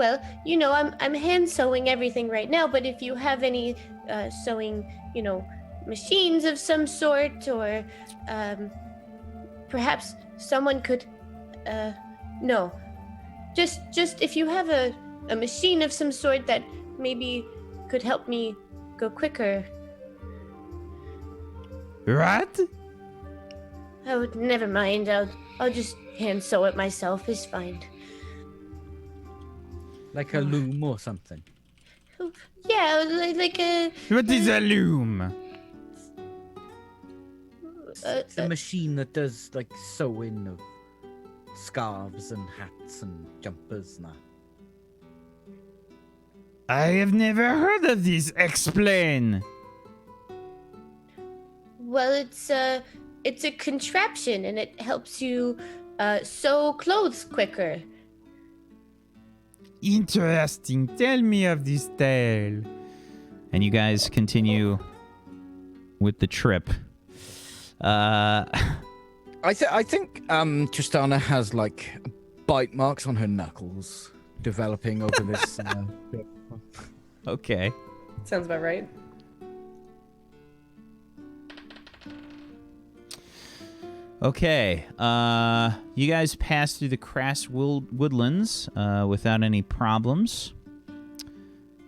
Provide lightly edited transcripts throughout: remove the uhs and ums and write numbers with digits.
Well, I'm hand sewing everything right now, but if you have any sewing, machines of some sort, or perhaps someone could, no, just if you have a machine of some sort that maybe could help me go quicker. What? Oh, never mind. I'll just hand sew it myself. It's fine. Like a loom or something. Yeah, like a. What is a loom? It's a machine that does like sewing of scarves and hats and jumpers and that. I have never heard of this. Explain. Well, it's a contraption, and it helps you sew clothes quicker. Interesting. Tell me of this tale. And you guys continue with the trip. I think Tristana has like bite marks on her knuckles developing over this. Okay. Sounds about right. Okay. You guys pass through the crass woodlands without any problems.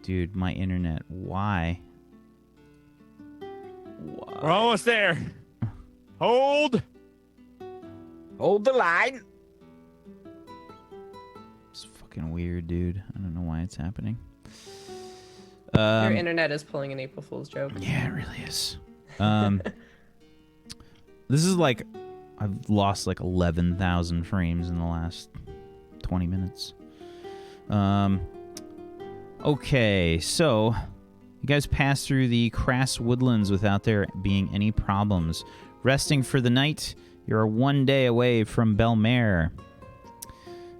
Dude, my internet. Why? We're almost there. Hold the line. It's fucking weird, dude. I don't know why it's happening. Your internet is pulling an April Fool's joke. Yeah, it really is. This is like, I've lost like 11,000 frames in the last 20 minutes. Okay, so you guys pass through the crass woodlands without there being any problems. Resting for the night, you're 1 day away from Belmare.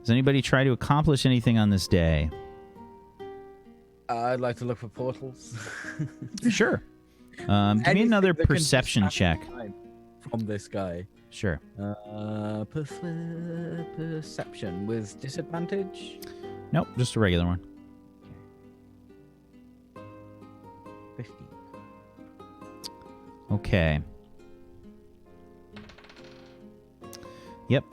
Does anybody try to accomplish anything on this day? I'd like to look for portals. Sure. Give me another perception check. From this guy. Sure. Perception with disadvantage? Nope, just a regular one. 50. Okay. Yep.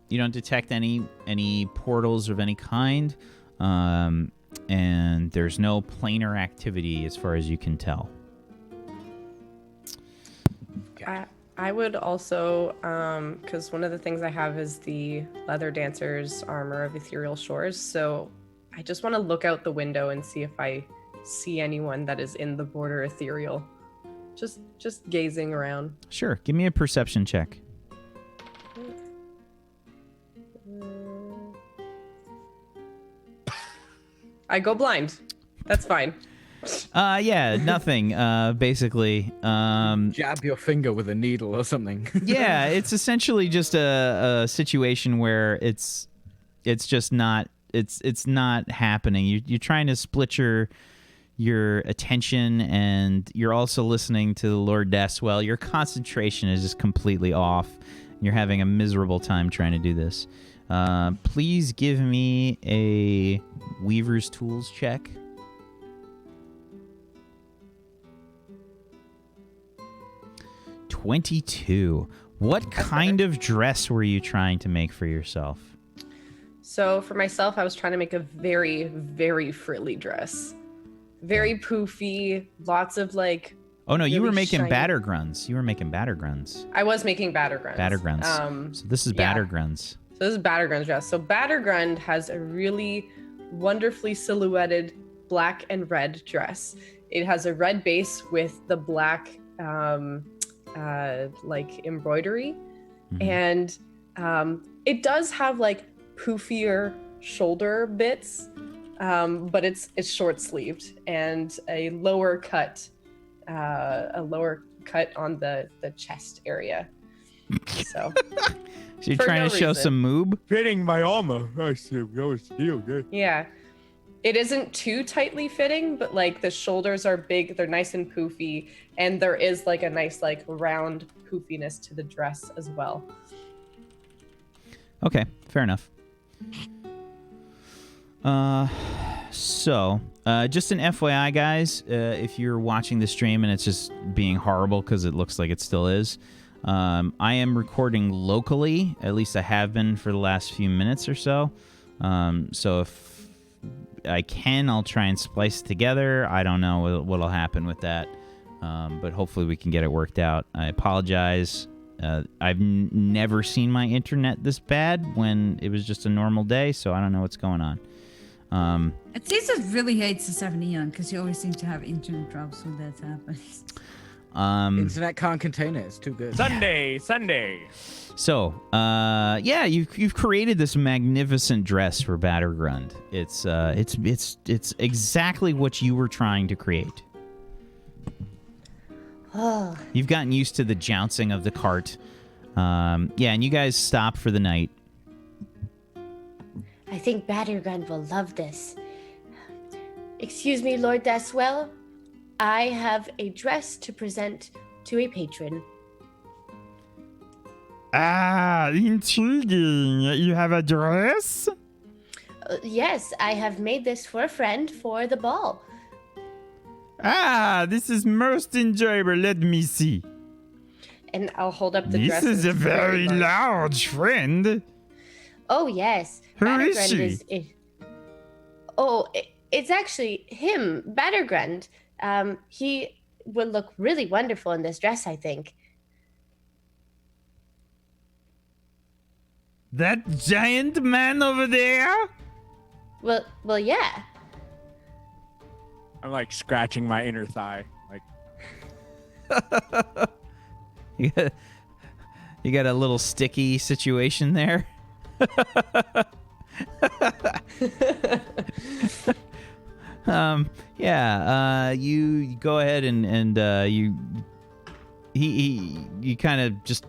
You don't detect any portals of any kind, and there's no planar activity as far as you can tell. I would also, because one of the things I have is the Leather Dancer's Armor of Ethereal Shores, so I just want to look out the window and see if I see anyone that is in the border ethereal. Just gazing around. Sure. Give me a perception check. I go blind. That's fine. Yeah, nothing. Basically, jab your finger with a needle or something. Yeah, it's essentially just a situation where it's just not not happening. You're trying to split your attention, and you're also listening to the Lord Deswell. Your concentration is just completely off. You're having a miserable time trying to do this. Please give me a Weaver's Tools check. $22. What kind of dress were you trying to make for yourself? So for myself, I was trying to make a very, very frilly dress. Very poofy, lots of like... Oh, no, you really were making shiny... battergruns. You were making battergruns. I was making battergruns. Battergruns. So this is battergruns. So this is battergrund dress. So battergrund has a really wonderfully silhouetted black and red dress. It has a red base with the black like embroidery, and it does have like poofier shoulder bits, but it's short sleeved and a lower cut on the chest area. So you're trying to show some moob? Fitting my armor. I see. Good. Yeah. It isn't too tightly fitting, but like the shoulders are big, they're nice and poofy, and there is like a nice like round poofiness to the dress as well. Okay, fair enough. So, just an FYI, guys, if you're watching the stream and it's just being horrible because it looks like it still is, I am recording locally. At least I have been for the last few minutes or so. So if I can, I'll try and splice it together. I don't know what'll happen with that, but hopefully we can get it worked out. I apologize. I've never seen my internet this bad when it was just a normal day, so I don't know what's going on. It seems it really hates the Seventh Eon because you always seem to have internet drops when that happens. Internet can't contain it. It's too good. Sunday. So, yeah, you've created this magnificent dress for Battergrund. It's exactly what you were trying to create. Oh, You've gotten used to the jouncing of the cart. Yeah, and you guys stop for the night. I think Battergun will love this. Excuse me, Lord Daswell. I have a dress to present to a patron. Ah, intriguing. You have a dress? Yes, I have made this for a friend for the ball. Ah, this is most enjoyable. Let me see. And I'll hold up the This dress. is a It's very large friend. Oh, yes. Who is Battergrund she? It's actually him, Battergrund. He would look really wonderful in this dress, I think. That giant man over there? Well, yeah. I'm like scratching my inner thigh. Like, You got a little sticky situation there. Yeah. You go ahead and you kind of just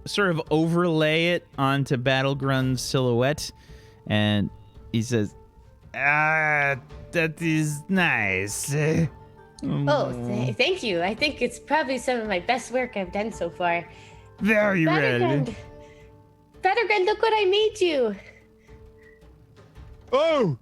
sort of overlay it onto Battlegrund's silhouette, and he says, "Ah, that is nice." Thank you. I think it's probably some of my best work I've done so far. Very well. Battergrund, look what I made you. Oh,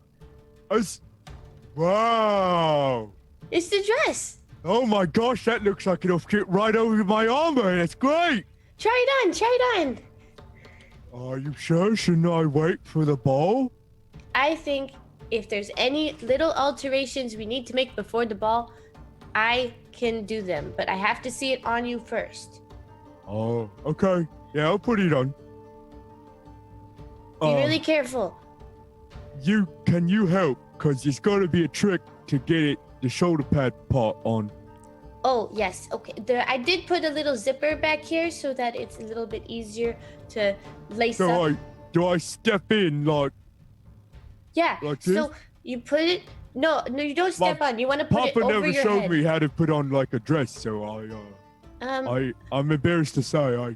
wow. It's the dress. Oh my gosh, that looks like it'll fit right over my armor. That's great. Try it on. Are you sure? Shouldn't I wait for the ball? I think if there's any little alterations we need to make before the ball, I can do them, but I have to see it on you first. Oh, okay. Yeah, I'll put it on. Be really careful. Can you help? Because it's got to be a trick to get the shoulder pad part on. Oh, yes. Okay. I did put a little zipper back here so that it's a little bit easier to lace up. Do I step in like Yeah. like this? So you put it. No, you don't step on. You want to put Papa it over never your showed head. me how to put on like a dress, so I'm embarrassed to say I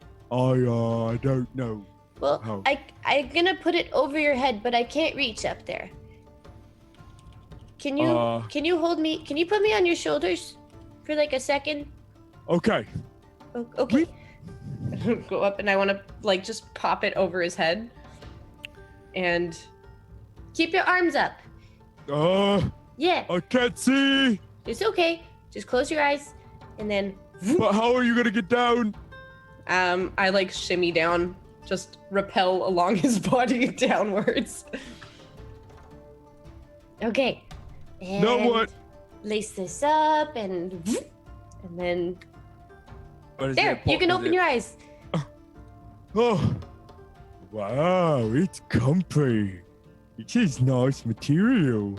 don't know. Well, how. I'm gonna put it over your head, but I can't reach up there. Can you hold me? Can you put me on your shoulders for like a second? Okay. Okay. Go up, and I want to like just pop it over his head. And Keep your arms up. Yeah, I can't see. it's okay. Just close your eyes, and then. But how are you gonna get down? I like shimmy down, just rappel along his body downwards. Okay. And Now what? Lace this up, and then What is there. it? You can Is open it- your eyes. Oh, wow! It's comfy. It is nice material.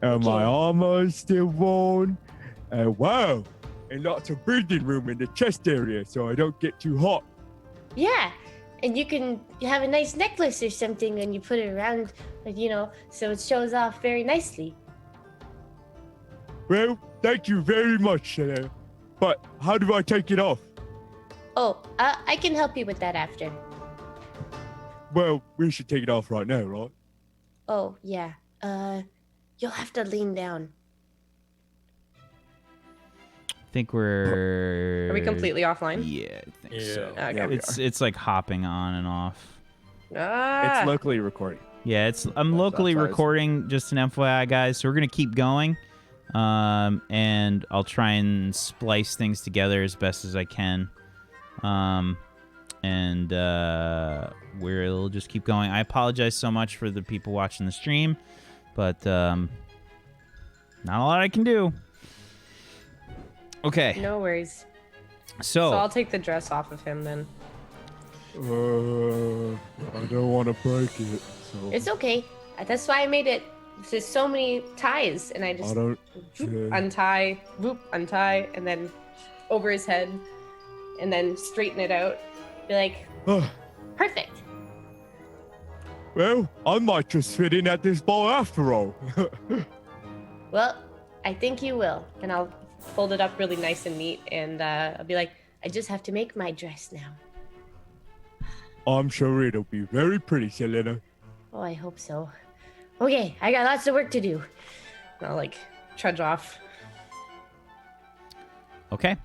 And my armor is still worn. Wow! And lots of breathing room in the chest area, so I don't get too hot. Yeah, and you have a nice necklace or something, and you put it around, like so it shows off very nicely. Well, thank you very much. But how do I take it off? Oh, I can help you with that after. Well, we should take it off right now, right? Oh yeah. You'll have to lean down. I think we're. Are we completely offline? Yeah, I think so. Okay. Yeah, we It's like hopping on and off. Ah, It's locally recording. Yeah, I'm locally That's recording, just an FYI, guys. So we're gonna keep going, and I'll try and splice things together as best as I can, and we'll just keep going. I apologize so much for the people watching the stream, but not a lot I can do. Okay. No worries. So So I'll take the dress off of him then. I don't want to break it. So It's okay. That's why I made it. There's so many ties, and I I just don't. Whoop, untie, whoop, untie, and then over his head, and then straighten it out. Be like, perfect. Well, I might just fit in at this bar after all. Well, I think you will. And I'll fold it up really nice and neat, and I'll be like, I just have to make my dress now. I'm sure it'll be very pretty, Selena. Oh, I hope so. Okay, I got lots of work to do. and I'll like trudge off. Okay.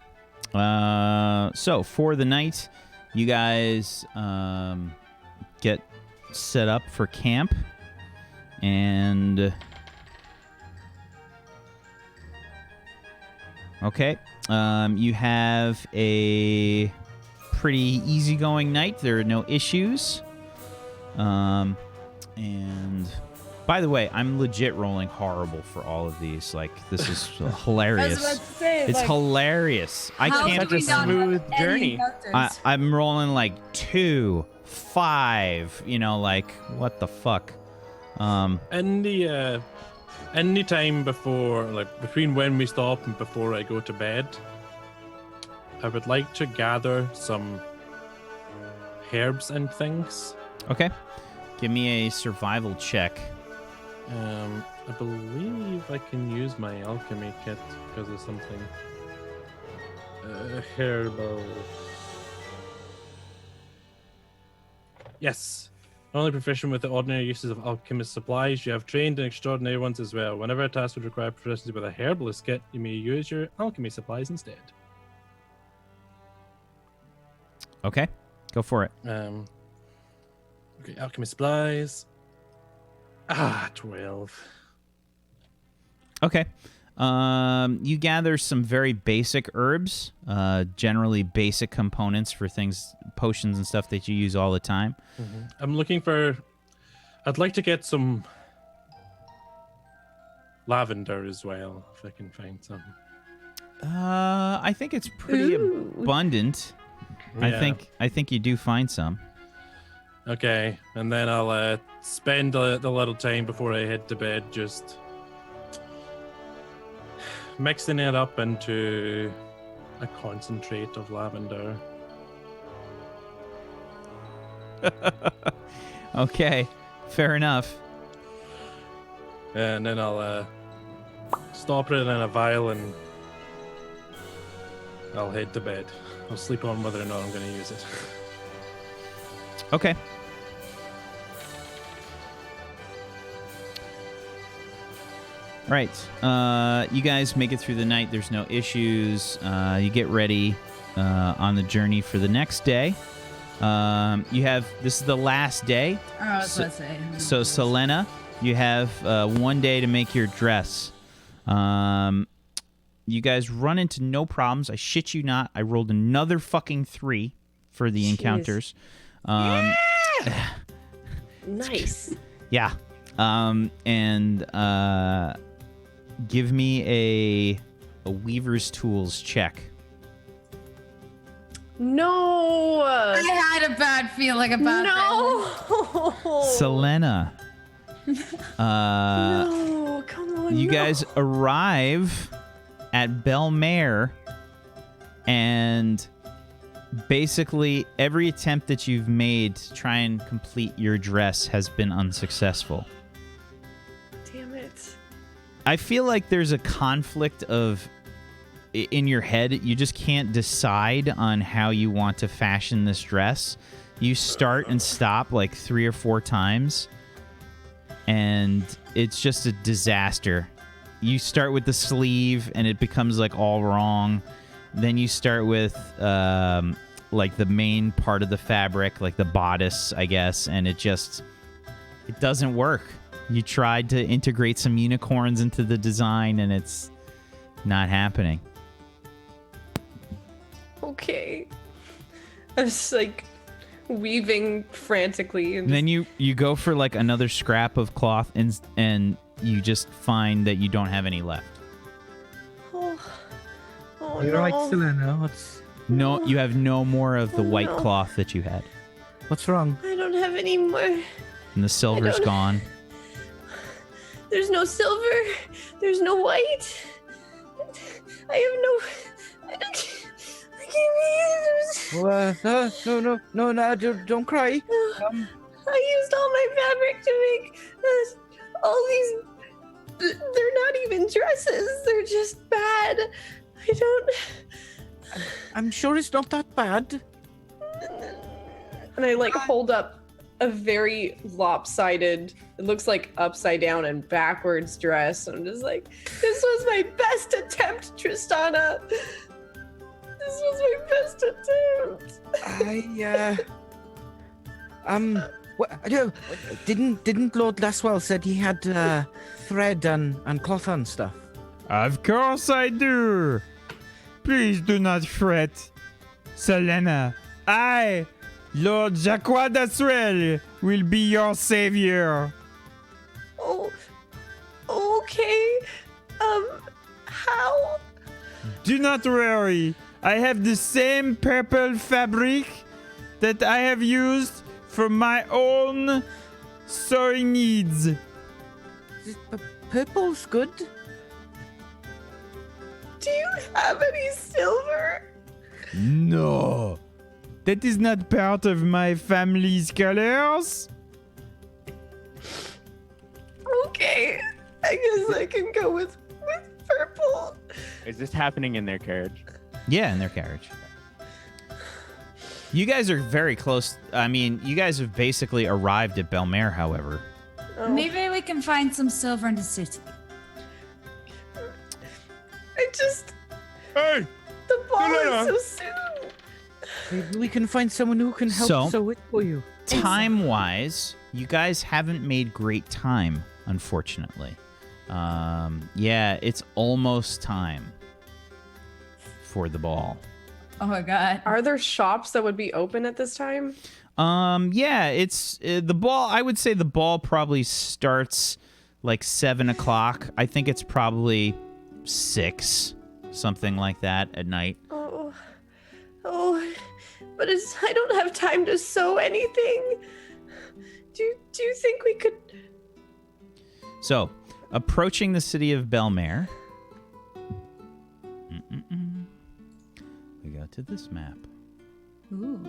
So for the night, you guys get set up for camp, and okay, you have a pretty easygoing night. There are no issues. And by the way, I'm legit rolling horrible for all of these. Like, this is hilarious. I was about to say, It's like, hilarious. I how can't. do we not smooth have any journey. encounters? I'm rolling like 2, 5. You know, like, what the fuck? In the any time before, like between when we stop and before I go to bed, I would like to gather some herbs and things. Okay. Give me a survival check. I believe I can use my alchemy kit because of something. Herbal. Yes. Only proficient with the ordinary uses of alchemist supplies. You have trained in extraordinary ones as well. Whenever a task would require proficiency with a herbalist kit, you may use your alchemy supplies instead. Okay. Go for it. Okay, alchemy supplies. 12. Okay. You gather some very basic herbs, generally basic components for things, potions and stuff that you use all the time. I'm looking for. I'd like to get some lavender as well, if I can find some. I think it's pretty abundant. Yeah. I think you do find some. Okay, and then I'll spend the little time before I head to bed just mixing it up into a concentrate of lavender. Okay, fair enough. And then I'll stop it in a vial and I'll head to bed. I'll sleep on whether or not I'm going to use it. Okay. Right. You guys make it through the night. There's no issues. You get ready on the journey for the next day. This is the last day. Oh, I was about to say. So, Selena, you have 1 day to make your dress. You guys run into no problems. I shit you not. I rolled another fucking 3 for the encounters. Nice. Yeah. And give me a Weaver's Tools check. No. I had a bad feeling about No. Selena. No. Come on. You no. guys arrive at Belmare, and basically every attempt that you've made to try and complete your dress has been unsuccessful. Damn it. I feel like there's a conflict in your head. You just can't decide on how you want to fashion this dress. You start and stop like 3 or 4 times, and it's just a disaster. You start with the sleeve, and it becomes like all wrong. Then you start with like the main part of the fabric, like the bodice, I guess, and it just It doesn't work. You tried to integrate some unicorns into the design, and it's not happening. Okay. I was like weaving frantically, and And then you go for like another scrap of cloth, and you just find that you don't have any left. Oh, You're no. right, Selena. What's No, you have no more of the white no. cloth that you had, wrong? I don't have any more. and the silver's don't- gone. There's no silver. There's no white. I have no. I can't Well, no, don't cry. I used all my fabric to make all these. They're not even dresses. They're just bad. I don't. I'm sure it's not that bad. and I like hold up a very lopsided, it looks like upside down and backwards dress. I'm just like, this was my best attempt, Tristana. This was my best attempt. Didn't Lord Laswell said he had thread and cloth and stuff? Of course I do. Please do not fret. Selena, I, Lord Jacques d'Aswell, will be your savior. Oh. Okay. How? Do not worry. I have the same purple fabric that I have used for my own sewing needs. Purple's good. Do you have any silver? No. That is not part of my family's colors. Okay. I guess I can go with purple. Is this happening in their carriage? Yeah, in their carriage. You guys are very close. I mean, you guys have basically arrived at Belmare, however. Oh. Maybe we can find some silver in the city. I just. Hey, The ball Selena. is so soon. Maybe we can find someone who can help So- sew it for you. Time-wise, you guys haven't made great time, unfortunately. Yeah, it's almost time for the ball. Oh my god. Are there shops that would be open at this time? Yeah, it's the ball. I would say the ball probably starts like 7 o'clock. I think it's probably 6, something like that at night. Oh, but I don't have time to sew anything. Do you think we could? So, approaching the city of Belmare. We go to this map. Ooh.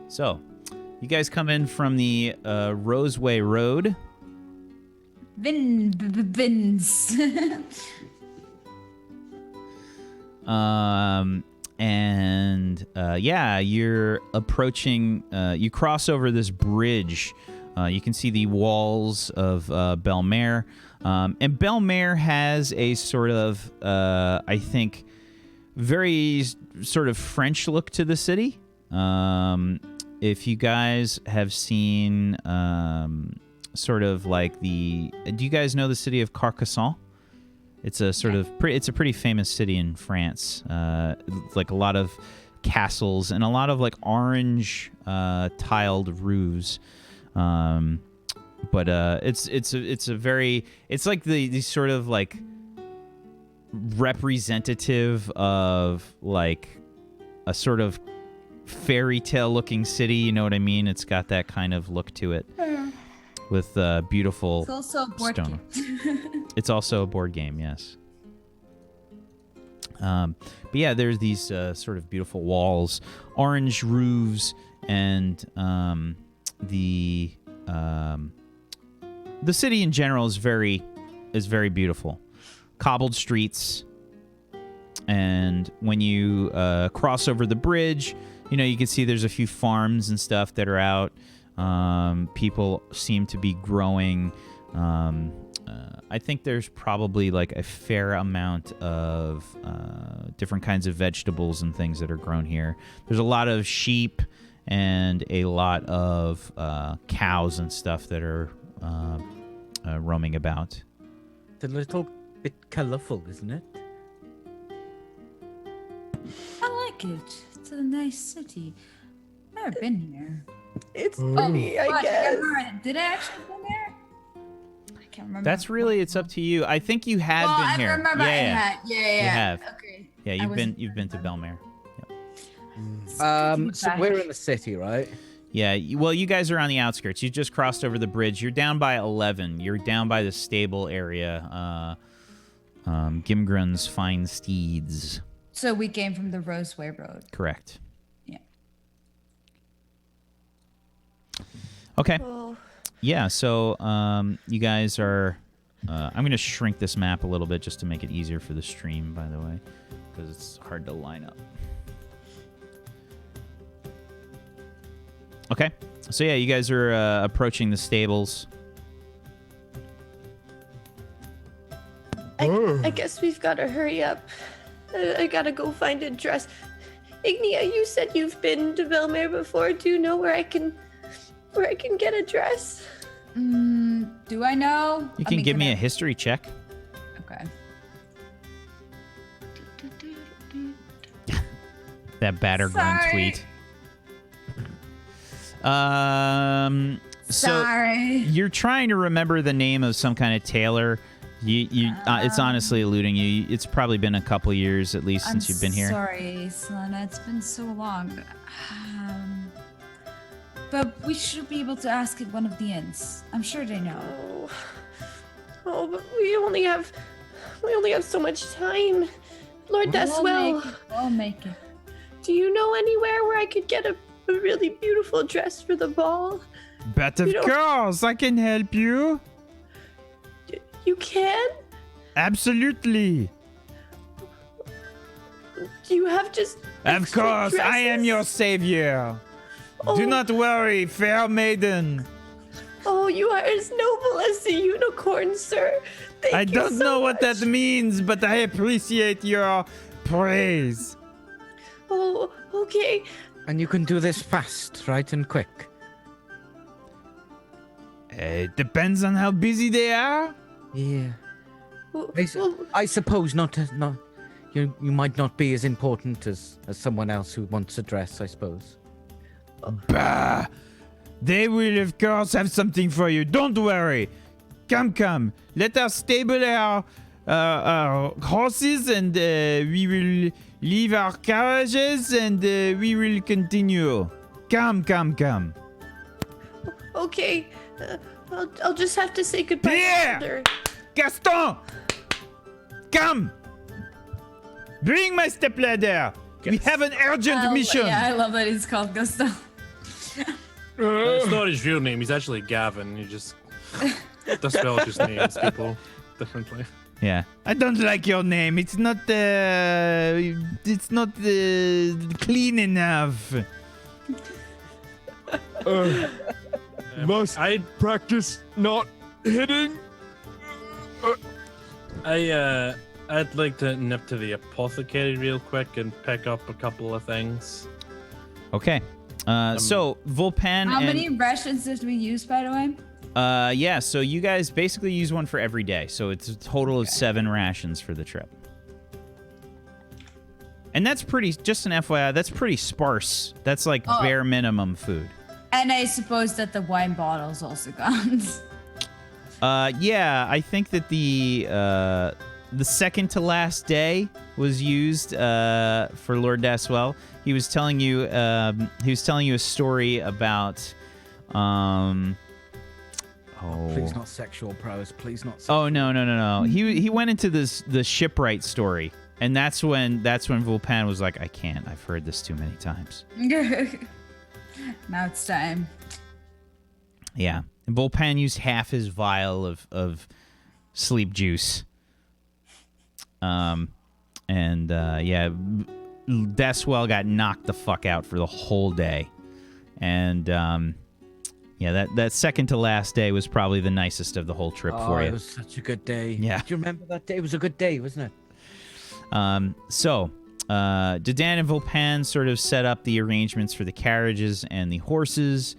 So, you guys come in from the Roseway Road. Bins. Yeah, you're approaching. You cross over this bridge. You can see the walls of Belmare. And Belmare has a sort of, I think, very sort of French look to the city. If you guys have seen sort of like do you guys know the city of Carcassonne? It's a sort of it's a pretty famous city in France. Like a lot of castles and a lot of like orange tiled roofs. But it's a very, it's like the sort of like representative of like a sort of fairy tale looking city, you know what I mean? It's got that kind of look to it with beautiful It's also a board stone. game. It's also a board game, yes. But yeah, there's these sort of beautiful walls, orange roofs, and the city in general is very beautiful. Cobbled streets, and when you cross over the bridge, you know, you can see there's a few farms and stuff that are out. People seem to be growing I think there's probably like a fair amount of different kinds of vegetables and things that are grown here. There's a lot of sheep and a lot of cows and stuff that are roaming about. It's a little bit colourful, isn't it? I like it. It's a nice city. Never been here. It's funny, I Gosh, guess. can't remember. Did I actually been there? I can't remember. That's really, it's up to you. I think you had Well, been I here. remember I had. Yeah. You have. Okay. Yeah, I wasn't you've been to Belmare. So we're in the city, right? Yeah, well, you guys are on the outskirts. You just crossed over the bridge. You're down by 11. You're down by the stable area. Gimgrun's fine steeds. So we came from the Roseway Road. Correct. Yeah. Okay. Oh, Yeah, so you guys are... I'm going to shrink this map a little bit just to make it easier for the stream, by the way, because it's hard to line up. Okay, so yeah, you guys are approaching the stables. I guess we've got to hurry up. I gotta go find a dress. Ignia, you said you've been to Belmare before. Do you know where I can get a dress? Do I know? You can give me a history check. Okay. That Battergrun Sorry. tweet. So Sorry. you're trying to remember the name of some kind of tailor. It's honestly eluding you. It's probably been a couple years at least since you've been here. Sorry, Selena. It's been so long. But we should be able to ask at one of the inns. I'm sure they know. Oh, but we only have so much time. Lord Deswell, We'll make it. do you know anywhere where I could get a really beautiful dress for the ball? But of course, I can help you. You can? Absolutely. Do you have just Of extra course, I am dresses? your savior. Oh. Do not worry, fair maiden. Oh, you are as noble as the unicorn, sir. Thank I you don't so know what that much. means, but I appreciate your praise. Oh, okay. And you can do this fast, right, and quick. It depends on how busy they are. Yeah. Well, I suppose not. You might not be as important as someone else who wants a dress, I suppose. Bah! They will, of course, have something for you. Don't worry. Come. Let us stable our horses, and we will leave our carriages, and we will continue. Come. okay. I'll just have to say goodbye. Pierre! Elder. Gaston! Come! Bring my stepladder. We have an urgent mission. Yeah, I love that he's called Gusto. It's not his real name. He's actually Gavin. He just Deswell just names people differently. Yeah, I don't like your name. It's not clean enough. Must I'd practice not hitting. I'd like to nip to the apothecary real quick and pick up a couple of things. Okay. So Volpan How and many rations did we use, by the way? yeah, so you guys basically use one for every day. So it's a total of 7 rations for the trip. And that's pretty, just an FYI, that's pretty sparse. That's like bare minimum food. And I suppose that the wine bottle's also gone. Yeah, I think that the second to last day was used for Lord Daswell. He was telling you a story about Please not sexual prowess. Please not. Sexual. Oh no. He went into the shipwright story, and that's when Vulpan was like, I can't. I've heard this too many times. Now it's time. Yeah, and Vulpan used half his vial of sleep juice. Yeah, Deswell got knocked the fuck out for the whole day, and Yeah, that second to last day was probably the nicest of the whole trip for It you. was such a good day. Yeah. Do you remember that day? It was a good day, wasn't it? So, Dedan and Volpan sort of set up the arrangements for the carriages and the horses,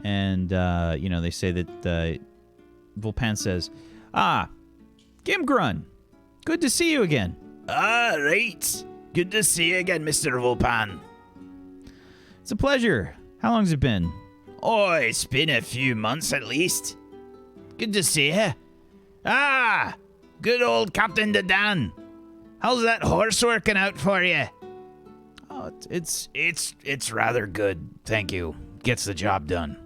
and they say that Volpan says, Gimgrun, good to see you again. Right. Good to see you again, Mr. Volpan. It's a pleasure. How long's it been? Oh, it's been a few months at least. Good to see you. Good old Captain Dedan. How's that horse working out for you? Oh, It's rather good, thank you. Gets the job done.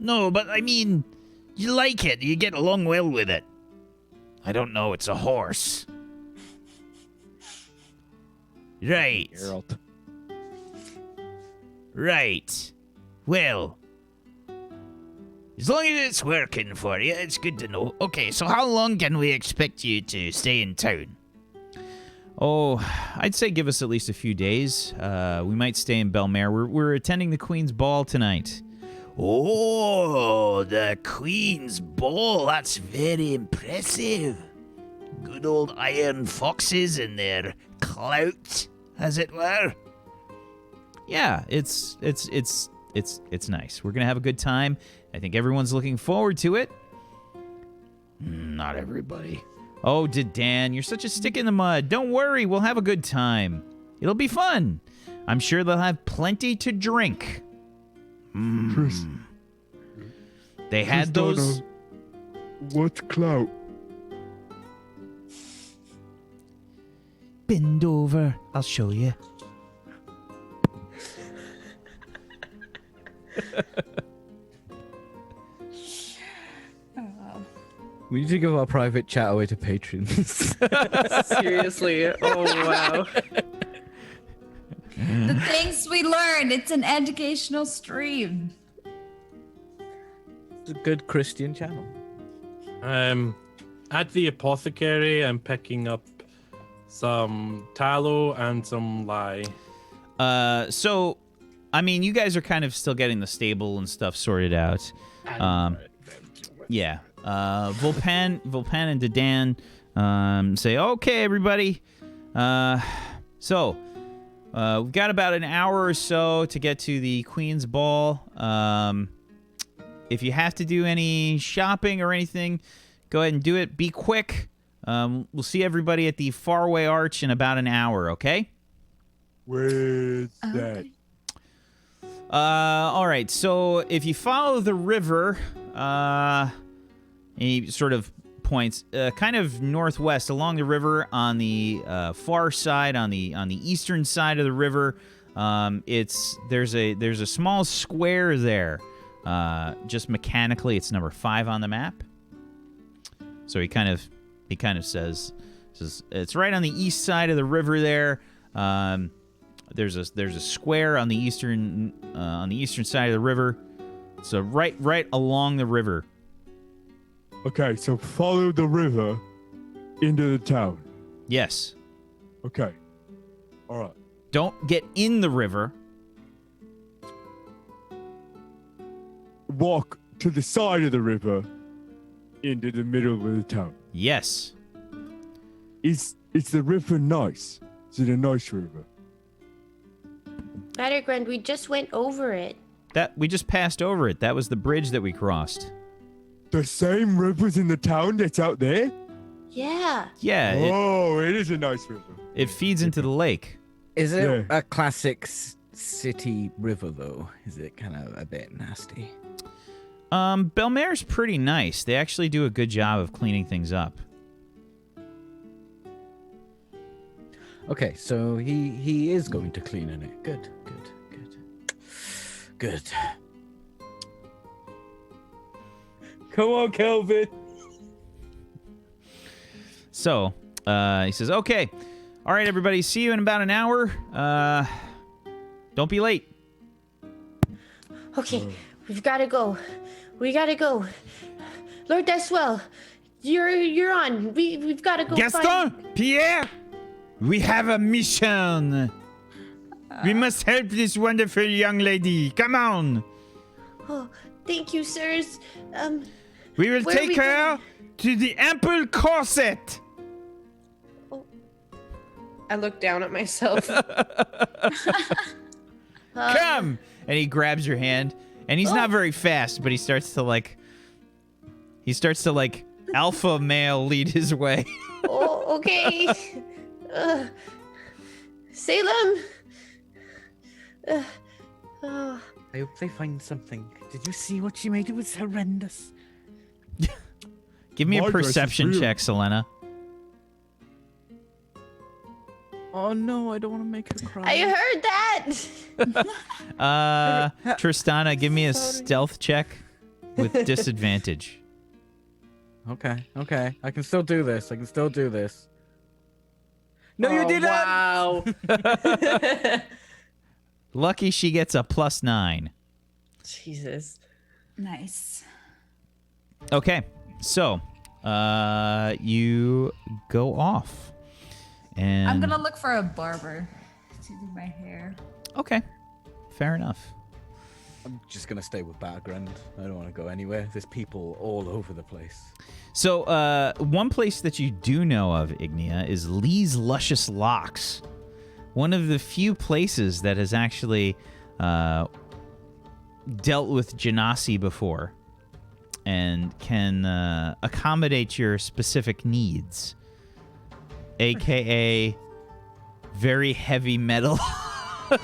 No, but I mean, you like it. You get along well with it. I don't know, it's a horse. Right. Geralt. Right. Well, as long as it's working for you, it's good to know. Okay, so how long can we expect you to stay in town? Oh, I'd say give us at least a few days. We might stay in Belmare. We're attending the Queen's Ball tonight. Oh, the Queen's Ball. That's very impressive. Good old iron foxes and their clout, as it were. Yeah, it's nice. We're gonna have a good time. I think everyone's looking forward to it. Not everybody. Oh, Dedan, you're such a stick in the mud. Don't worry, we'll have a good time. It'll be fun. I'm sure they'll have plenty to drink. Chris, They had those. What clout? Bend over. I'll show you. We need to give our private chat away to patrons. Seriously. Oh, wow. The things we learned. It's an educational stream. It's a good Christian channel. At the apothecary, I'm picking up some tallow and some lye. So, I mean, you guys are kind of still getting the stable and stuff sorted out. Yeah. Volpan and Dedan say, okay, everybody. So, we've got about an hour or so to get to the Queen's Ball. If you have to do any shopping or anything, go ahead and do it. Be quick. We'll see everybody at the Faraway Arch in about an hour, okay? Where's that? All right. So if you follow the river, he sort of points kind of northwest along the river on the far side, on the eastern side of the river. There's a small square there. Just mechanically, it's number 5 on the map. So he kind of says it's right on the east side of the river there. There's a square on the eastern side of the river. So right along the river. Okay, so follow the river into the town. Yes. Okay. All right. Don't get in the river. Walk to the side of the river into the middle of the town. Yes. Is the river nice? Is it a nice river? Mattergrund, we just went over it. That we just passed over it. That was the bridge that we crossed. The same river's in the town that's out there? Yeah. Yeah. It is a nice river. It feeds into the lake. Is it Yeah. a classic city river, though? Is it kind of a bit nasty? Belmare's pretty nice. They actually do a good job of cleaning things up. Okay, so he is going to clean in it. Good. Come on, Kelvin. So, he says, okay. All right, everybody. See you in about an hour. Don't be late. Okay, we've got to go. We got to go. Lord Deswell, you're on. We've got to go Gaston, Pierre, we have a mission. We must help this wonderful young lady. Come on. Oh, Thank you, sirs. We will Where are take we her to the ample corset. I look down at myself. Come! And he grabs your hand, and he's not very fast, but he starts to like alpha male lead his way. Oh, okay. Salem. Oh. I hope they find something. Did you see what she made? It was horrendous. Give me My a dress is perception real. check, Selena. Oh no, I don't want to make her cry. I heard that. Tristana, give me a stealth check with disadvantage. Okay. I can still do this. No, you didn't! Wow. Lucky she gets a +9. Jesus. Nice. Okay, so you go off, and I'm gonna look for a barber to do my hair. Okay, fair enough. I'm just gonna stay with Background. I don't want to go anywhere. There's people all over the place. So one place that you do know of, Ignia, is Lee's Luscious Locks. One of the few places that has actually dealt with Genasi before and can accommodate your specific needs, aka very heavy metal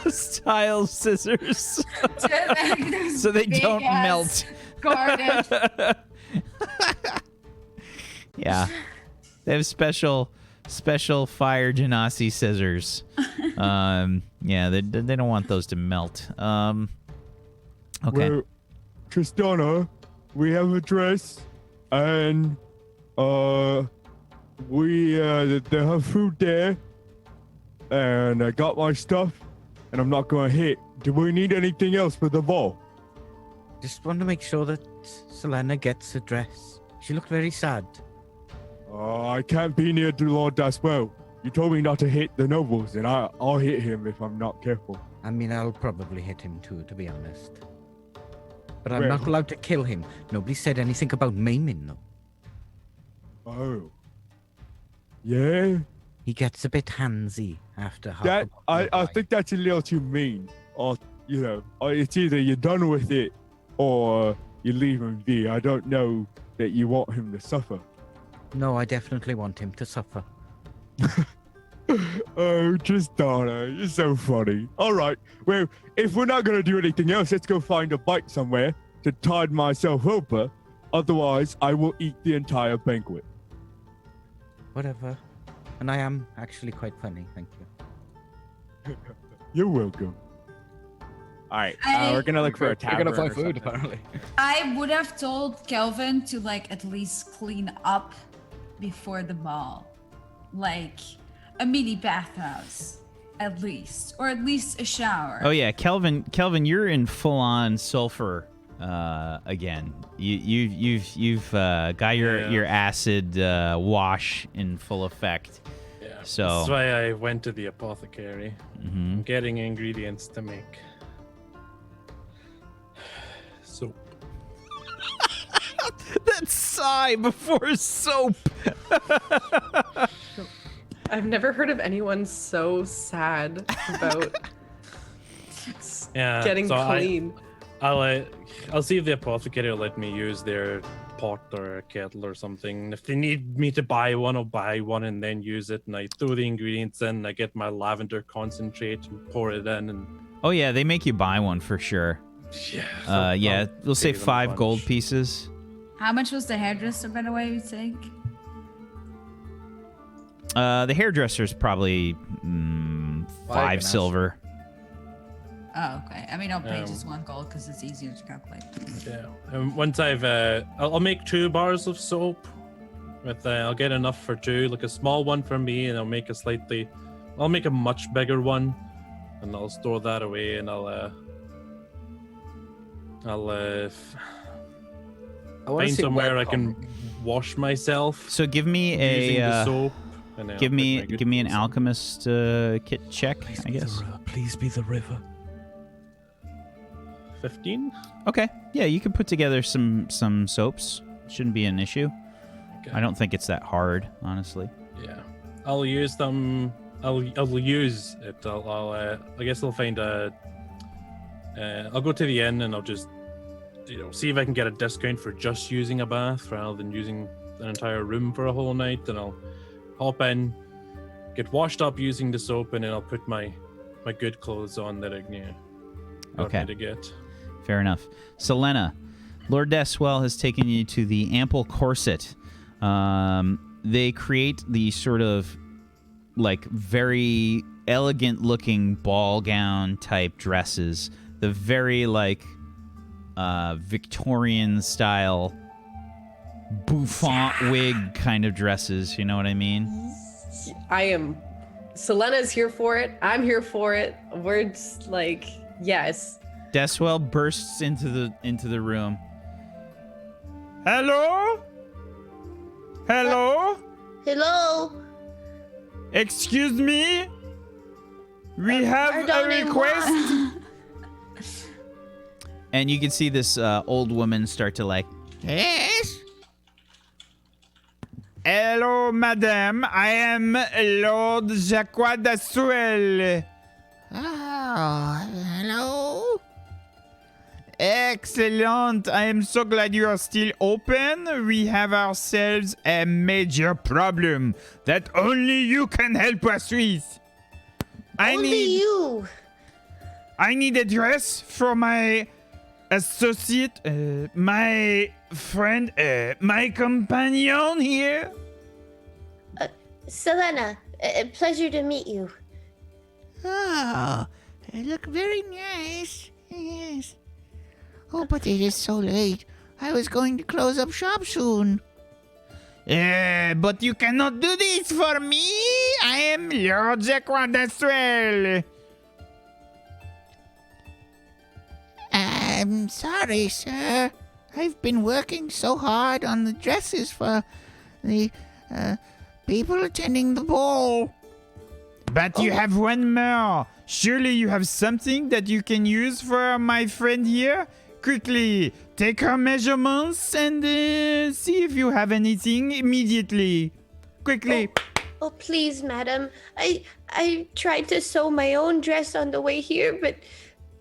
style scissors, so they don't melt. Guarded. Yeah, they have special fire Genasi scissors. Yeah, they don't want those to melt. Okay. Well, Tristana, we have a dress, and we they have food there, and I got my stuff, and I'm not gonna hit. Do we need anything else for the ball? Just want to make sure that Selena gets a dress. She looked very sad. I can't be near the Lord Daswell. You told me not to hit the nobles, and I'll hit him if I'm not careful. I mean, I'll probably hit him too, to be honest. But I'm Well- not allowed to kill him. Nobody said anything about maiming, though. Oh. Yeah? He gets a bit handsy after half That a bottle I of think that's a little too mean. Or it's either you're done with it or you leave him be. I don't know that you want him to suffer. wine. No, I definitely want him to suffer. Oh, Tristana, you're so funny. All right, well, if we're not gonna do anything else, let's go find a bite somewhere to tide myself over. Otherwise, I will eat the entire banquet. Whatever. And I am actually quite funny, thank you. You're welcome. All right, I- we're gonna look for a We're tavern. gonna find or food, something. apparently. I would have told Kelvin to at least clean up before the ball, like a mini bathhouse, at least, or at least a shower. Oh yeah, Kelvin, you're in full on sulfur again. You've got your acid wash in full effect. Yeah. So- That's why I went to the apothecary. Hmm. I'm getting ingredients to make soap. That sigh before soap. I've never heard of anyone so sad about Yeah, getting so clean. I'll see if the apothecary will let me use their pot or a kettle or something. If they need me to buy one, I'll buy one and then use it. And I throw the ingredients in. I get my lavender concentrate and pour it in. And Oh yeah, they make you buy one for sure. yeah, Yeah, we'll say pay them a 5 gold bunch. pieces. How much was the hairdresser, by the way, you think? The hairdresser's probably 5 enough. silver. Oh, okay. I mean, I'll pay Um, just 1 gold because it's easier to calculate. Yeah. Once I'll make 2 bars of soap. With I'll get enough for 2, like a small one for me, and I'll make a much bigger one, and I'll store that away, and I'll I want to find see somewhere I webcomic. can wash myself So give me using the a soap. And then I'll give put me my good an things in. alchemist kit check, I guess. Please be the river. 15. Okay. Yeah, you can put together some soaps. Shouldn't be an issue. Okay. I don't think it's that hard, honestly. Yeah, I'll use them. I'll use it. I guess I'll find a. I'll go to the inn and I'll just, see if I can get a discount for just using a bath rather than using an entire room for a whole night. Then I'll hop in, get washed up using the soap, and then I'll put my good clothes on that Ignia got me to get. Fair enough. Selena, Lord Deswell has taken you to the Ample Corset. They create these sort of like very elegant looking ball gown type dresses. The very like Victorian style bouffant wig kind of dresses. You know what I mean? Selena's here for it. I'm here for it. We're just like, yes. Deswell bursts into the room. Hello? Hello? Hello? Excuse me? We have a request? And you can see this old woman start to like, Yes? hello, madame. I am Lord Jacques d'Assuel. Oh, hello? Excellent. I am so glad you are still open. We have ourselves a major problem that only you can help us with. Only you. I need a dress for my associate, my friend, my companion here. Selena, pleasure to meet you. Oh, they look very nice. Yes. Oh, but it is so late. I was going to close up shop soon. But you cannot do this for me. I am Lord Jacques d'Assuel. I'm sorry, sir. I've been working so hard on the dresses for the people attending the ball. But you have one more. Surely you have something that you can use for my friend here? Quickly, take her measurements and see if you have anything immediately. Quickly. Oh, please, madam. I tried to sew my own dress on the way here, but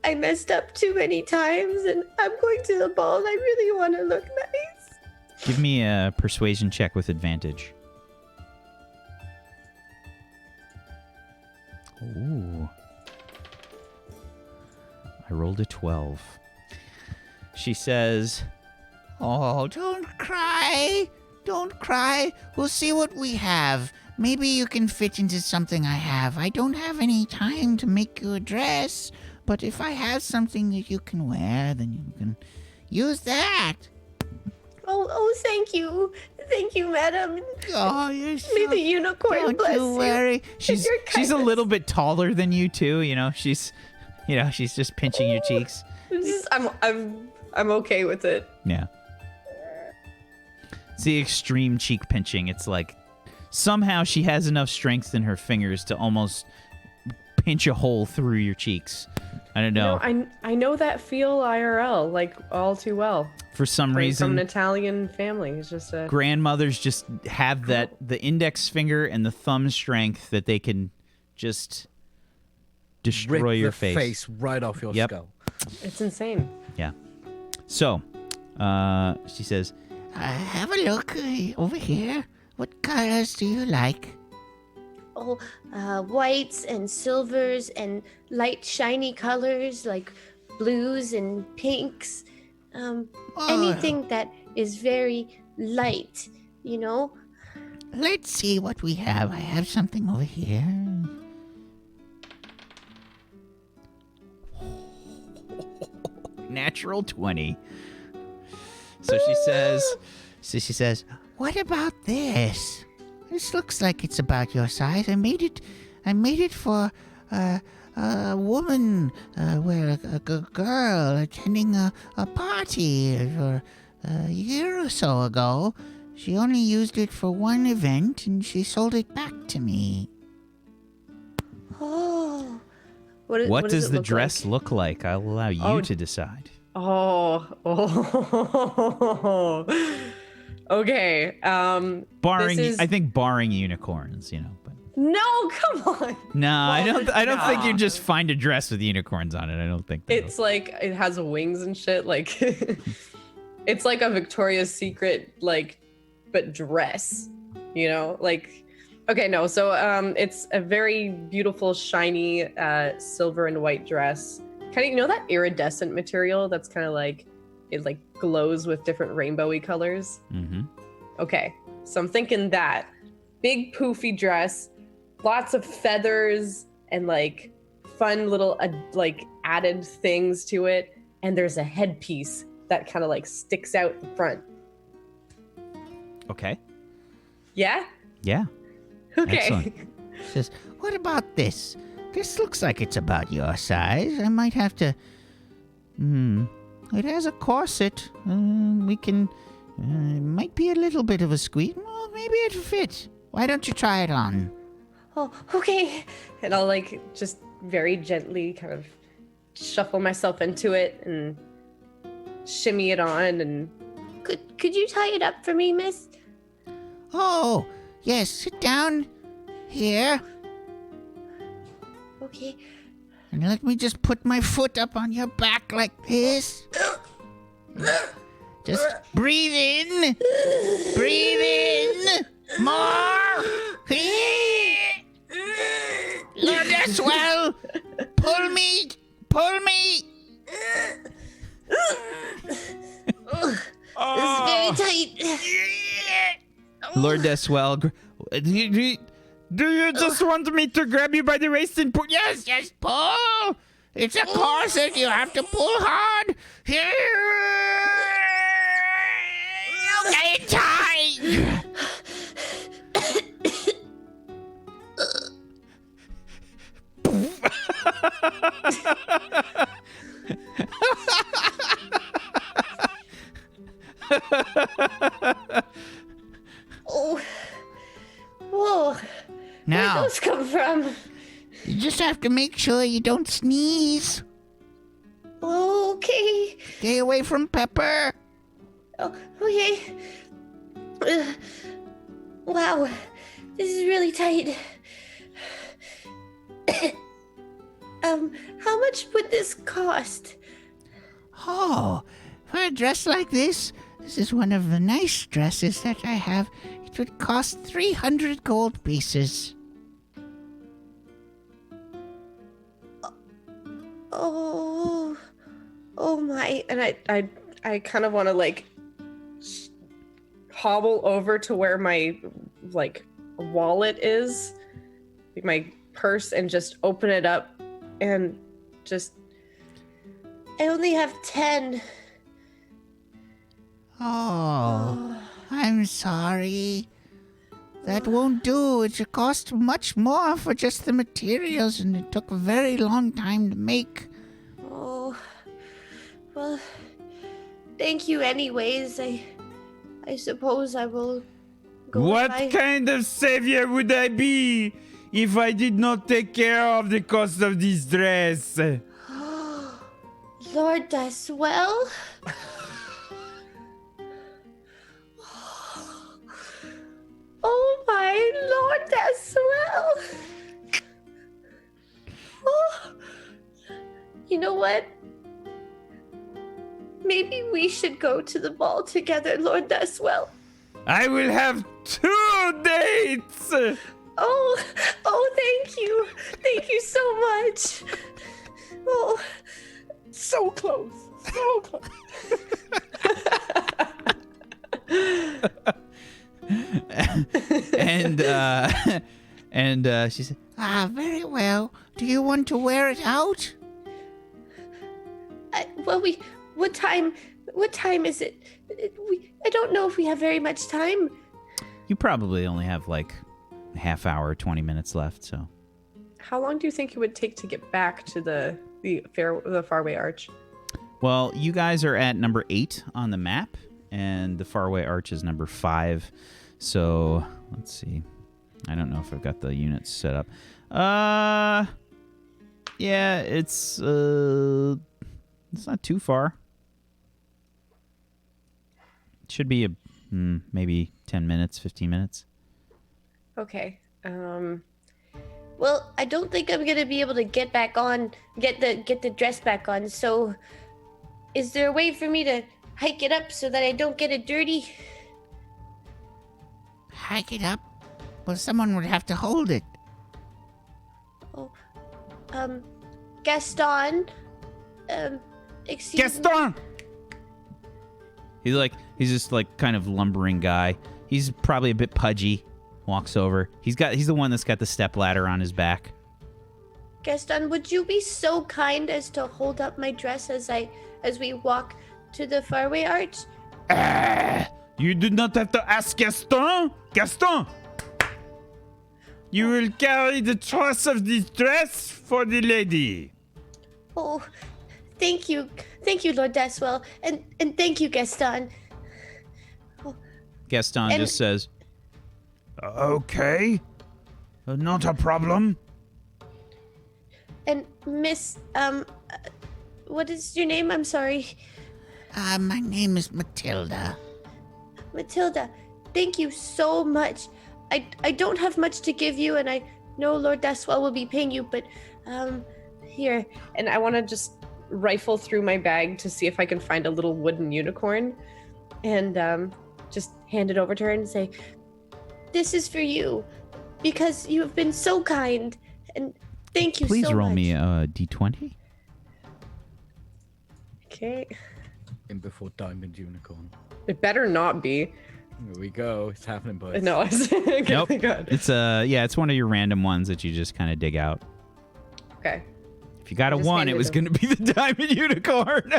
I messed up too many times, and I'm going to the ball, and I really want to look nice. Give me a persuasion check with advantage. Ooh. I rolled a 12. She says, Oh, don't cry. Don't cry. We'll see what we have. Maybe you can fit into something I have. I don't have any time to make you a dress, but if I have something that you can wear, then you can use that. Oh, thank you. Thank you, madam. Oh, you're so... May the unicorn Don't bless you worry. she's a little bit taller than you too, she's just pinching your cheeks. I'm okay with it. Yeah. It's the extreme cheek pinching. It's like somehow she has enough strength in her fingers to almost pinch a hole through your cheeks. I don't know. I know that feel IRL like all too well. For some From reason, an Italian family. It's just a grandmothers just have the index finger and the thumb strength that they can just destroy Rip your the face. right off your Yep. skull. It's insane. Yeah. So, she says, Have a look over here. What colors do you like? Oh, whites and silvers and light shiny colors like blues and pinks. Anything that is very light, Let's see what we have. I have something over here. natural 20. So she says, What about this? This looks like it's about your size. I made it for a woman, where a girl attending a party a year or so ago. She only used it for one event, and she sold it back to me. Oh, What does it the look dress like? look like? I'll allow you Oh. to decide. Oh. Okay. Barring, this is... I think barring unicorns, but No, come on. no, I don't. I don't think you nah. just find a dress with unicorns on it. I don't think that. It's like it has wings and shit. Like it's like a Victoria's Secret but dress. Like okay, no. So it's a very beautiful, shiny silver and white dress. Kind of that iridescent material that's kind of like it glows with different rainbowy colors. Mm-hmm. Okay, so I'm thinking that big poofy dress, lots of feathers and fun little added things to it, and there's a headpiece that kind of sticks out the front. Okay. Yeah. Yeah. Okay. Excellent. Says, what about this? This looks like it's about your size. I might have to... It has a corset. We can... it might be a little bit of a squeeze. Well, maybe it'll fit. Why don't you try it on? Oh, okay. And I'll just very gently kind of shuffle myself into it and shimmy it on. And Could you tie it up for me, miss? Oh, yes, sit down here. Okay. And let me just put my foot up on your back like this. Just breathe in. Breathe in. More. Lord Aswell. Pull me. Pull me. It's very tight. Lord Deswell, do you just want me to grab you by the waist and pull? Yes, yes, pull. It's a corset. You have to pull hard. Here. Okay, tight. Oh. Whoa. Now, Where'd those come from? you just have to make sure you don't sneeze. Okay. Stay away from Pepper. Oh, okay. Wow. This is really tight. How much would this cost? Oh, for a dress like this is one of the nice dresses that I have. It would cost 300 gold pieces. Oh my! And I kind of want to hobble over to where my wallet is, my purse, and just open it up and just... I only have 10. Oh, I'm sorry. That won't do. It should cost much more for just the materials, and it took a very long time to make. Oh, well, thank you anyways. I suppose I will go. What buy- kind of savior would I be if I did not take care of the cost of this dress? Lord Daswell? Oh my Lord Daswell! Oh. You know what? Maybe we should go to the ball together, Lord Daswell. I will have 2 dates! Oh, thank you. Thank you so much. Oh, So close. So close. and she said, Very well. Do you want to wear it out? what time is it? I don't know if we have very much time. "You probably only have like a half hour, 20 minutes left." So, How long do you think it would take to get back to the Faraway Arch? well, you guys are at number 8 on the map, and the Faraway Arch is number 5. So let's see. I don't know if I've got the units set up. Yeah, it's not too far. It should be maybe 10 minutes, 15 minutes. Okay. Well, I don't think I'm gonna be able to get the dress back on. So, is there a way for me to hike it up so that I don't get it dirty? Hike it up? Well, someone would have to hold it. Oh, Gaston. Excuse Gaston! He's just like kind of lumbering guy. He's probably a bit pudgy. Walks over. He's the one that's got the step ladder on his back. Gaston, would you be so kind as to hold up my dress as we walk to the faraway arch? You do not have to ask Gaston. Gaston! You will carry the truss of this dress for the lady. Oh, thank you, Lord Deswell, and thank you, Gaston. Gaston And- just says, Okay. Not a problem. And Miss, what is your name? I'm sorry. My name is Matilda. Matilda, thank you so much. I don't have much to give you, and I know Lord Deswell will be paying you, but, here. And I want to just rifle through my bag to see if I can find a little wooden unicorn and just hand it over to her and say, this is for you because you have been so kind, and thank you please so much. roll me a d20. Okay. In before Diamond Unicorn. It better not be. Here we go. It's happening, boys. No, Nope. God. It's one of your random ones that you just kind of dig out. Okay. If you got a Just 1, hand it it was over. going to be the diamond unicorn.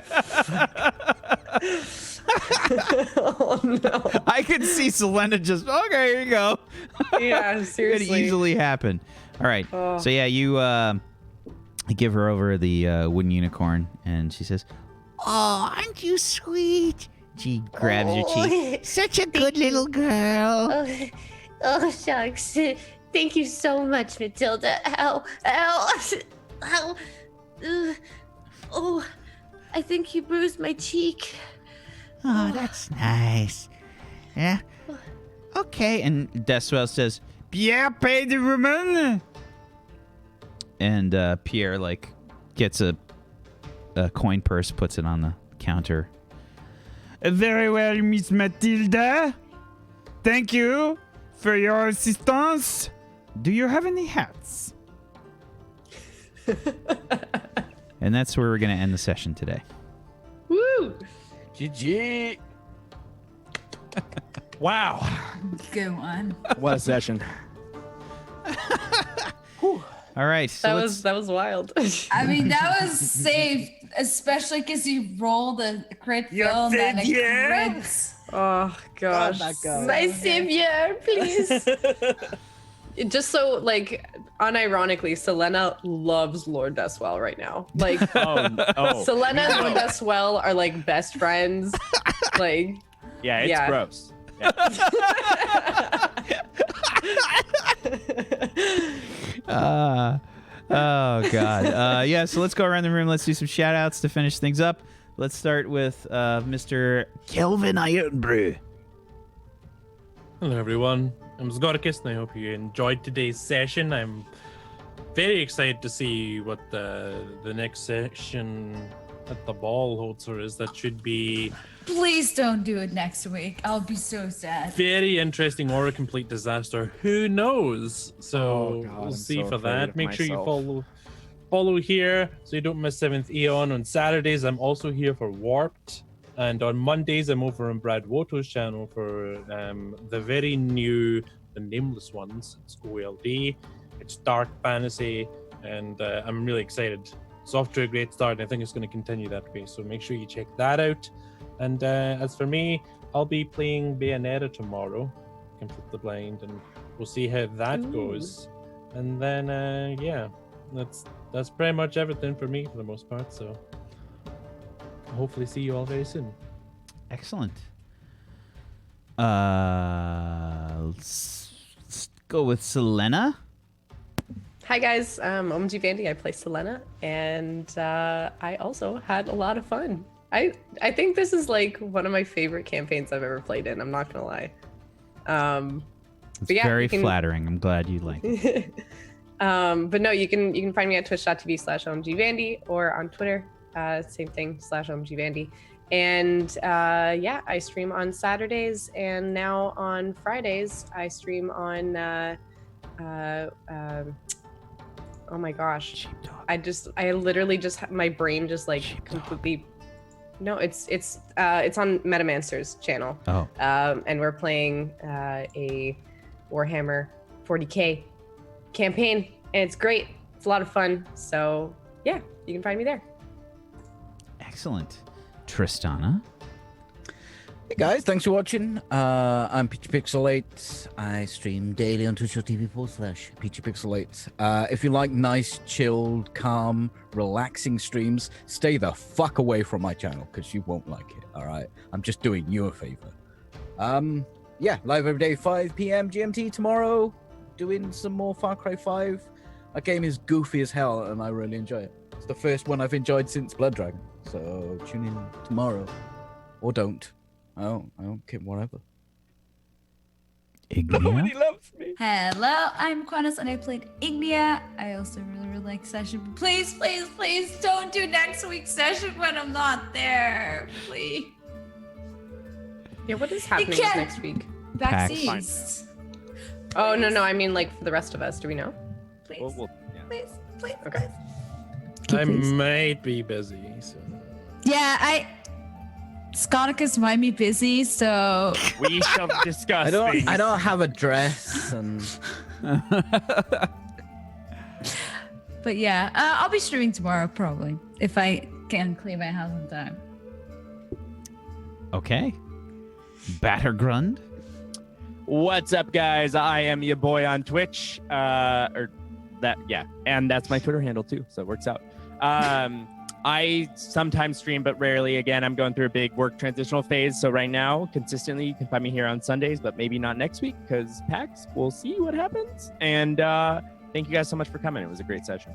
Oh no. I could see Selena just, okay, here you go. Yeah, Could seriously. easily happen. All right. Oh. So yeah, you give her over the wooden unicorn, and she says, "Oh, aren't you sweet?" She grabs your cheek. Such a good little girl. Oh, shucks. Thank you so much, Matilda. Ow. Ugh. Oh, I think you bruised my cheek. Oh, that's nice. Yeah. Okay. And Deswell says, Pierre paid the woman. and Pierre gets a coin purse, puts it on the counter. Very well, Miss Matilda. Thank you for your assistance. Do you have any hats? And that's where we're going to end the session today. Woo! GG. Wow. Go on. What a session. All right. So That was wild. I mean, that was safe, especially because you rolled a crit fail and then a crit. Oh gosh. that guy. My savior, please. Just so unironically, Selena loves Lord Deswell right now. Like Oh. Selena and Lord Deswell are like best friends. Like Yeah, it's Yeah. gross. oh God. Yeah. So let's go around the room. Let's do some shout outs to finish things up. Let's start with Mr. Kelvin Ironbrew. Hello, everyone. I'm Zgorkis, and I hope you enjoyed today's session. I'm very excited to see what the next session at the ball holds for us. That should be Please don't do it next week. I'll be so sad. very interesting or a complete disaster. Who knows? So Oh, God, we'll I'm see so for afraid that. of Make sure you myself. follow here so you don't miss Seventh Eon. On Saturdays, I'm also here for Warped. And on Mondays, I'm over on Brad Woto's channel for the very new, the Nameless Ones. It's OLD. It's dark fantasy, and I'm really excited. It's off to a great start, and I think it's going to continue that way. So make sure you check that out. And as for me, I'll be playing Bayonetta tomorrow. Can flip the blind, and we'll see how that goes. And then, yeah, that's pretty much everything for me for the most part. So hopefully see you all very soon. Excellent. Let's go with Selena. Hi guys, OMG Vandy. I play Selena, and I also had a lot of fun. I think this is like one of my favorite campaigns I've ever played in. I'm not gonna lie. It's But yeah, very you can- flattering. I'm glad you like it. But no, you can find me at twitch.tv/omgvandy or on Twitter, same thing /omgvandy. And yeah, I stream on Saturdays, and now on Fridays I stream on oh my gosh, I literally just my brain just like completely. No, it's on Metamaster's channel. Oh. And we're playing a Warhammer 40K campaign, and it's great. It's a lot of fun. So yeah, you can find me there. Excellent. Tristana. Hey guys, thanks for watching. I'm Pt.2. I stream daily on twitch.tv/Pt.2. If you like nice, chilled, calm, relaxing streams, stay the fuck away from my channel because you won't like it. All right, I'm just doing you a favor. Yeah, live every day, 5 p.m. GMT tomorrow. Doing some more Far Cry 5. That game is goofy as hell, and I really enjoy it. It's the first one I've enjoyed since Blood Dragon. So tune in tomorrow, or don't. I don't care, whatever. Ignia. loves me. Hello, I'm Quantus and I played Ignia. I also really like session. But please, please, please don't do next week's session when I'm not there. Please. Yeah, what is happening can't- next week? Back Pax. east. Oh no, I mean like for the rest of us. Do we know? Please, Yeah. please, please. Okay. I might be busy. So. Yeah, Sconicus might be busy, so We shall discuss. I don't things. have a dress, and but yeah, I'll be streaming tomorrow probably if I can clean my house in time. Okay. Battergrund. What's up, guys? I am your boy on Twitch. And that's my Twitter handle too, so it works out. I sometimes stream, but rarely. Again, I'm going through a big work transitional phase, so right now, consistently, you can find me here on Sundays, but maybe not next week because PAX. We'll see what happens. And thank you guys so much for coming. It was a great session.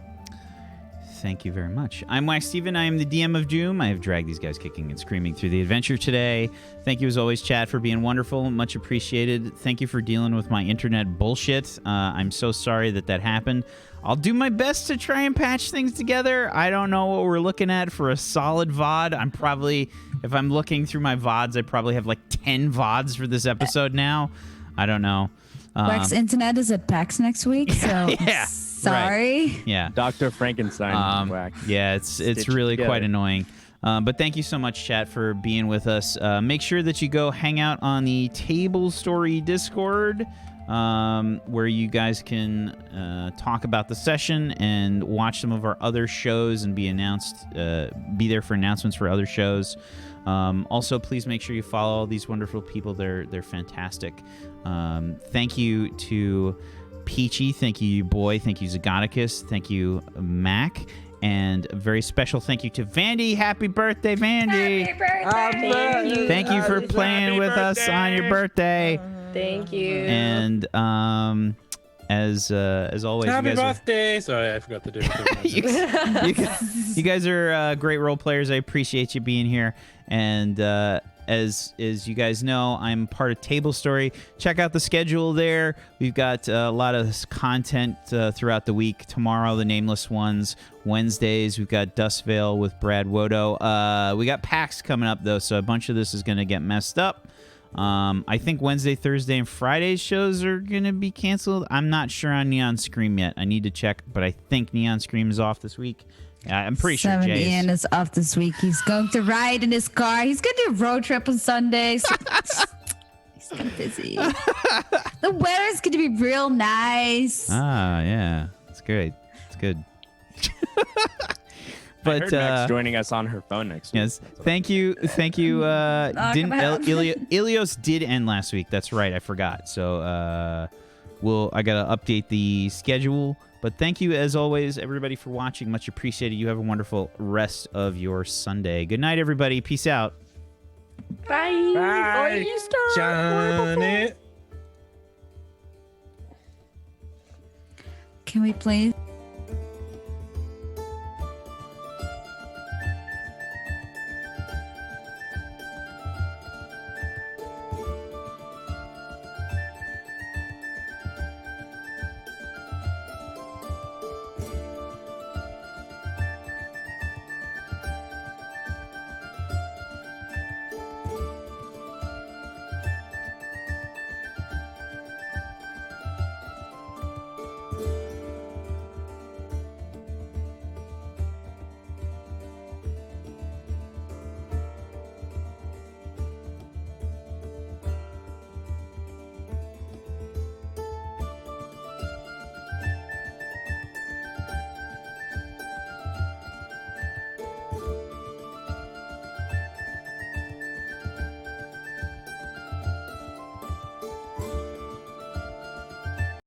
Thank you very much. I'm Wacksteven. I am the DM of Doom. I have dragged these guys kicking and screaming through the adventure today. Thank you as always, chat, for being wonderful. Much appreciated. Thank you for dealing with my internet bullshit. I'm so sorry that happened. I'll do my best to try and patch things together. I don't know what we're looking at for a solid VOD. I'm probably, if I'm looking through my VODs, I probably have like 10 VODs for this episode now. I don't know. Wax Internet is at PAX next week, so yeah, sorry. Right. Yeah. Dr. Frankenstein. Whack. Yeah, it's Stitched really together. quite annoying. But thank you so much, chat, for being with us. Make sure that you go hang out on the Tablestory Discord, where you guys can talk about the session and watch some of our other shows and be there for announcements for other shows. Also, please make sure you follow all these wonderful people. They're fantastic. Thank you to Peachy. Thank you, Boy. Thank you, Zagonicus. Thank you, Mac. And a very special thank you to Vandy. Happy birthday, Vandy. Happy birthday! Thank you for playing with us on your birthday. Thank you. And as always, Happy you guys are, birthday! Sorry, I forgot to do it. you guys are great role players. I appreciate you being here. And as you guys know, I'm part of Tablestory. Check out the schedule there. We've got a lot of content throughout the week. Tomorrow, the Nameless Ones. Wednesdays, we've got Dustvale with Brad Wodo. We got PAX coming up, though, so a bunch of this is going to get messed up. I think Wednesday, Thursday, and Friday's shows are going to be canceled. I'm not sure on Neon Scream yet. I need to check, but I think Neon Scream is off this week. I'm pretty sure Seventh Jay's. Eon is off this week. He's going to ride in his car. He's going to do a road trip on Sunday. So he's kind of busy. The weather's going to be real nice. Ah, yeah. It's great. It's good. I But heard Max joining us on her phone next week. yes, thank you. Didn't Ilios did end last week? That's right, I forgot. So I gotta update the schedule. But thank you as always, everybody, for watching. Much appreciated. You have a wonderful rest of your Sunday. Good night, everybody. Peace out. Bye. Bye. Johnny. Can we please?